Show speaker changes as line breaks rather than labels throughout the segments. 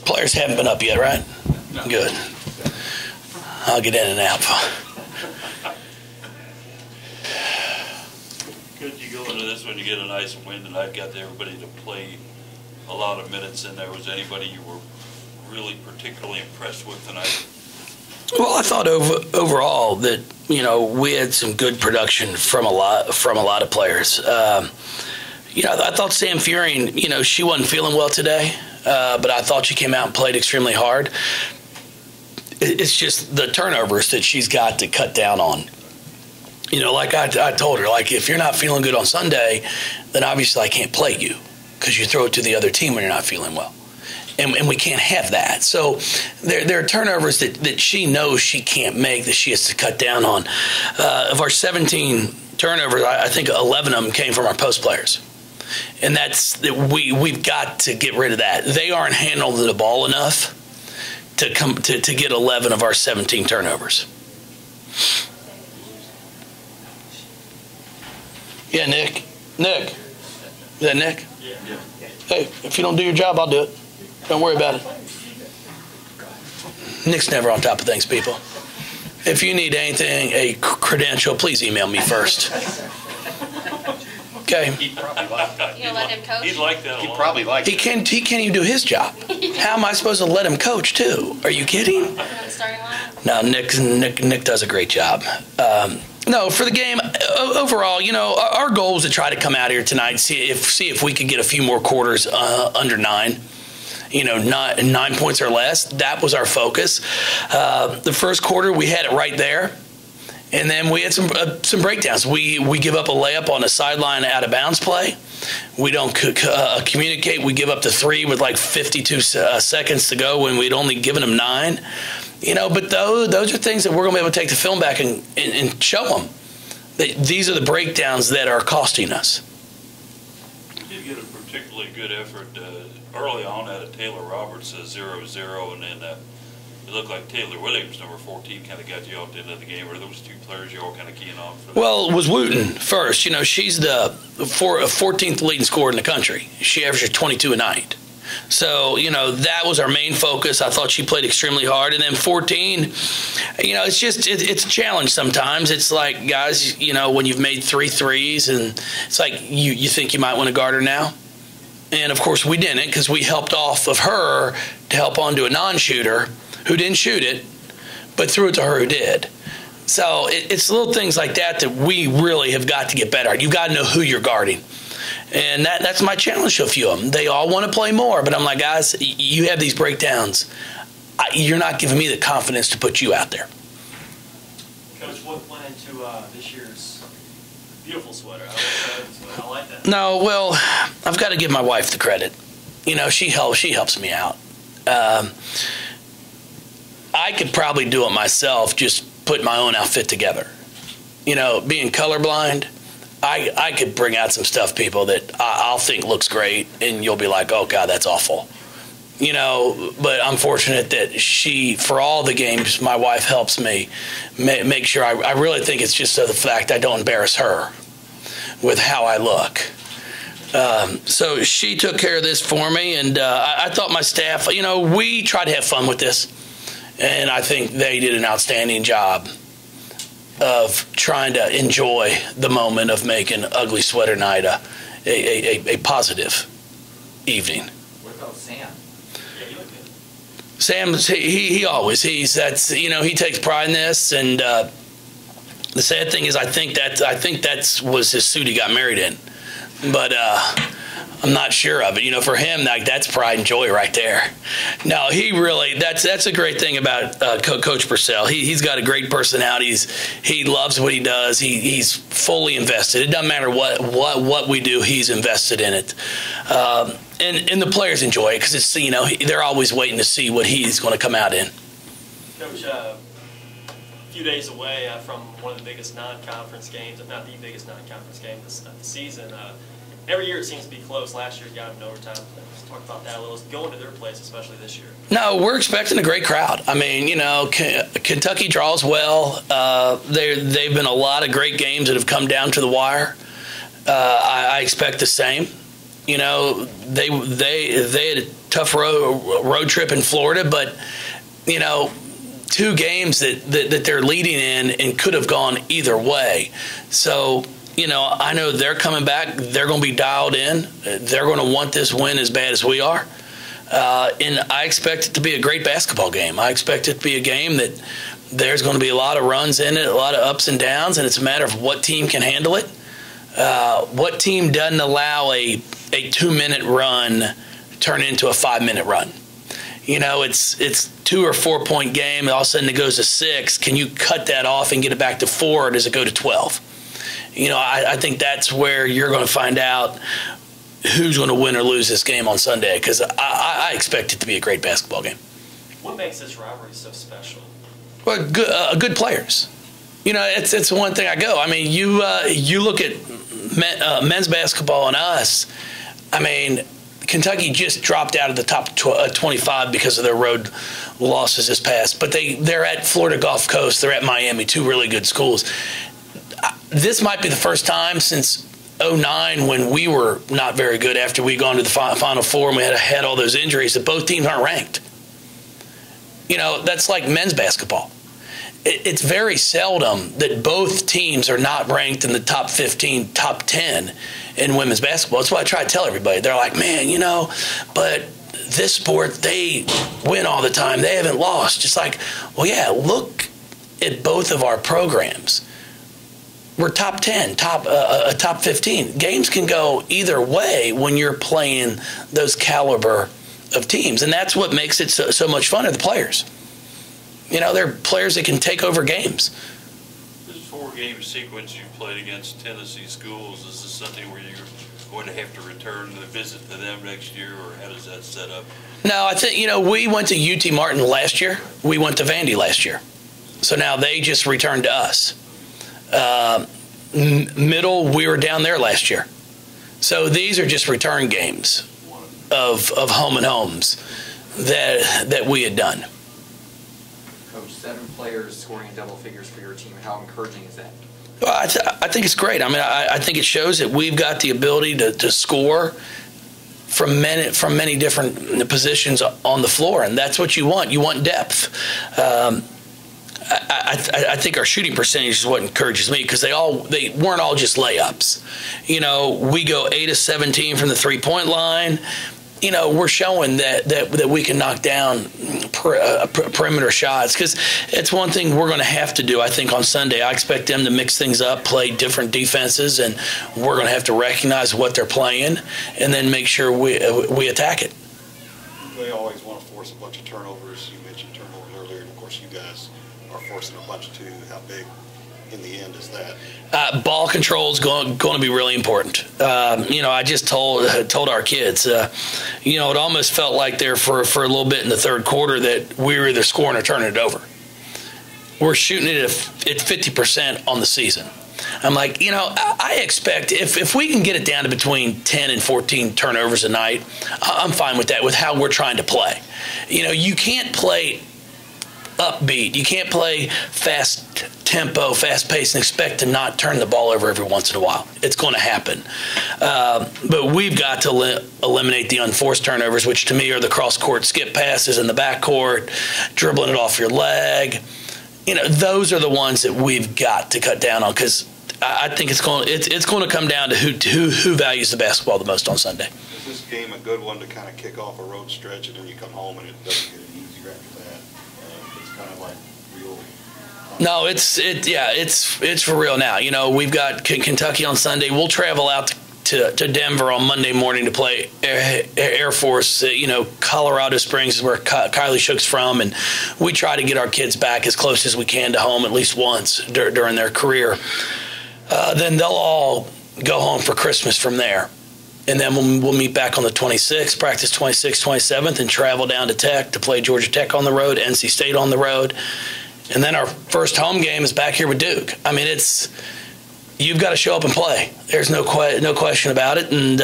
Players haven't been up yet, right? No. Good. I'll get in and out.
Could you go into this when you get a nice win tonight? Got everybody to play a lot of minutes in there. Was anybody you were really particularly impressed with tonight?
Well, I thought overall that we had some good production from a lot of players. I thought Sam Fearing, she wasn't feeling well today, but I thought she came out and played extremely hard. It's just the turnovers that she's got to cut down on. Like I told her, like, if you're not feeling good on Sunday, then obviously I can't play you because you throw it to the other team when you're not feeling well. And we can't have that. So there are turnovers that she knows she can't make, that she has to cut down on. Of our 17 turnovers, I think 11 of them came from our post players. And we've got to get rid of that. They aren't handling the ball enough to get 11 of our 17 turnovers. Yeah, Nick. Nick. Is that Nick?
Yeah.
Hey, if you don't do your job, I'll do it. Don't worry about it. Nick's never on top of things, people. If you need anything, a credential, please email me first. Okay.
He'd probably like that.
You gonna let him coach?
He'd like that.
He'd probably like
He can't even do his job. How am I supposed to let him coach too? Are you kidding?
On the starting line?
No, Nick does a great job. No, for the game overall, our goal was to try to come out here tonight and see if we could get a few more quarters under 9. 9 points or less. That was our focus. The first quarter, we had it right there. And then we had some breakdowns. We give up a layup on a sideline out of bounds play. We don't communicate. We give up the 3 with like 52 seconds to go when we'd only given them 9. But those are things that we're going to be able to take the film back and show them that these are the breakdowns that are costing us.
You did get a particularly good effort early on out of Taylor Roberts, 0-0, and then it looked like Taylor Williams, number 14, kind of got you out into the game. Or those two players you all kind of keying on for?
Well, it was Wooten first. She's the 14th leading scorer in the country. She averages 22 a night. So, that was our main focus. I thought she played extremely hard. And then 14, it's a challenge sometimes. It's like, guys, when you've made 3 threes and it's like you think you might want to guard her now. And, of course, we didn't because we helped off of her to help onto a non-shooter who didn't shoot it but threw it to her who did. So it's little things like that we really have got to get better at. You've got to know who you're guarding. And that's my challenge to a few of them. They all want to play more, but I'm like, guys, you have these breakdowns. You're not giving me the confidence to put you out there.
Coach, what went into this year's beautiful sweater? I like that.
No, well, I've got to give my wife the credit. She helps me out. I could probably do it myself, just put my own outfit together. Being colorblind, I could bring out some stuff, people, that I'll think looks great, and you'll be like, oh, God, that's awful. But I'm fortunate that for all the games, my wife helps me make sure. I really think it's just the fact I don't embarrass her with how I look. So she took care of this for me, and I thought my staff, we tried to have fun with this, and I think they did an outstanding job of trying to enjoy the moment of making Ugly Sweater Night a positive evening.
What about Sam?
Yeah, you look good.
Sam, he always, he takes pride in this, and the sad thing is I think that was his suit he got married in, but I'm not sure of it. For him, that's pride and joy right there. No, he really, that's a great thing about Coach Purcell. He's got a great personality. He loves what he does. He's fully invested. It doesn't matter what we do, he's invested in it. And the players enjoy it because it's, they're always waiting to see what he's going to come out in.
Coach, a few days away from one of the biggest non-conference games, if not the biggest non-conference game of the season. Every year it seems to be close. Last year it got in overtime. Let's talk about that a little. Going to their place, especially this year.
No, we're expecting a great crowd. I mean, Kentucky draws well. They've been a lot of great games that have come down to the wire. I expect the same. You know, they had a tough road trip in Florida, but, you know, 2 games that they're leading in and could have gone either way. So, you know, I know they're coming back. They're going to be dialed in. They're going to want this win as bad as we are. And I expect it to be a great basketball game. I expect it to be a game that there's going to be a lot of runs in it, a lot of ups and downs, and it's a matter of what team can handle it. What team doesn't allow a 2-minute run turn into a 5-minute run? You know, it's 2 or 4 point game, and all of a sudden it goes to 6. Can you cut that off and get it back to 4, or does it go to 12? You know, I think that's where you're going to find out who's going to win or lose this game on Sunday, because I expect it to be a great basketball game.
What makes this rivalry so special?
Well, good players. You know, it's one thing I go. I mean, you look at men's basketball and us. I mean, Kentucky just dropped out of the top 25 because of their road losses this past. But they're at Florida Gulf Coast. They're at Miami, 2 really good schools. This might be the first time since 2009, when we were not very good after we gone to the Final Four and we had all those injuries, that both teams aren't ranked. You know, that's like men's basketball. It's very seldom that both teams are not ranked in the top 15, top 10 in women's basketball. That's why I try to tell everybody. They're like, man, you know, but this sport, they win all the time. They haven't lost. Just like, well, yeah, look at both of our programs. We're top 10, top 15. Games can go either way when you're playing those caliber of teams, and that's what makes it so much fun are the players. You know, they're players that can take over games.
This 4-game sequence you've played against Tennessee schools, is this something where you're going to have to return to visit to them next year, or how does that set up?
No, I think, you know, we went to UT Martin last year. We went to Vandy last year. So now they just returned to us. Middle, we were down there last year. So these are just return games of home and homes that we had done.
Coach, 7 players scoring in double figures for your team. How encouraging is that?
Well, I think it's great. I mean, I think it shows that we've got the ability to score from many different positions on the floor, and that's what you want. You want depth. I think our shooting percentage is what encourages me, because they weren't all just layups. You know, we go 8 of 17 from the 3-point line. You know, we're showing that we can knock down perimeter shots, because it's one thing we're going to have to do, I think, on Sunday. I expect them to mix things up, play different defenses, and we're going to have to recognize what they're playing and then make sure we attack it.
They always want to force a bunch of turnovers. You mentioned turnovers earlier, and of course you guys are forcing a bunch too. How big in the end is that?
Ball control is going to be really important. You know, I just told our kids, you know, it almost felt like there for a little bit in the third quarter that we were either scoring or turning it over. We're shooting it at 50% on the season. I'm like, you know, I expect if we can get it down to between 10 and 14 turnovers a night, I'm fine with that, with how we're trying to play. You know, you can't play upbeat. You can't play fast tempo, fast pace, and expect to not turn the ball over every once in a while. It's going to happen. But we've got to eliminate the unforced turnovers, which to me are the cross-court skip passes in the backcourt, dribbling it off your leg. You know, those are the ones that we've got to cut down on, because I think it's going to come down to who values the basketball the most on Sunday.
Is this game a good one to kind of kick off a road stretch, and then you come home and it doesn't get any easier after that? It's kind of like real.
No, it's for real now. You know, we've got Kentucky on Sunday. We'll travel out to Denver on Monday morning to play Air Force. You know, Colorado Springs is where Kylie Shook's from, and we try to get our kids back as close as we can to home at least once during their career. Then they'll all go home for Christmas from there. And then we'll meet back on the 26th, practice 26th, 27th, and travel down to Tech to play Georgia Tech on the road, NC State on the road. And then our first home game is back here with Duke. I mean, you've got to show up and play. There's no question about it. And,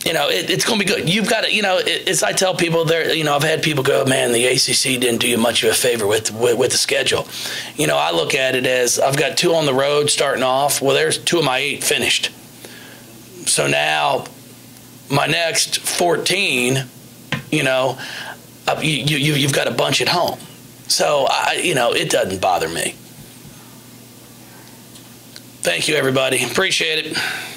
you know, it's going to be good. You've got to, you know, as I tell people there, you know, I've had people go, man, the ACC didn't do you much of a favor with the schedule. You know, I look at it as I've got 2 on the road starting off. Well, there's 2 of my 8 finished. So now my next 14, you've got a bunch at home. So, it doesn't bother me. Thank you, everybody. Appreciate it.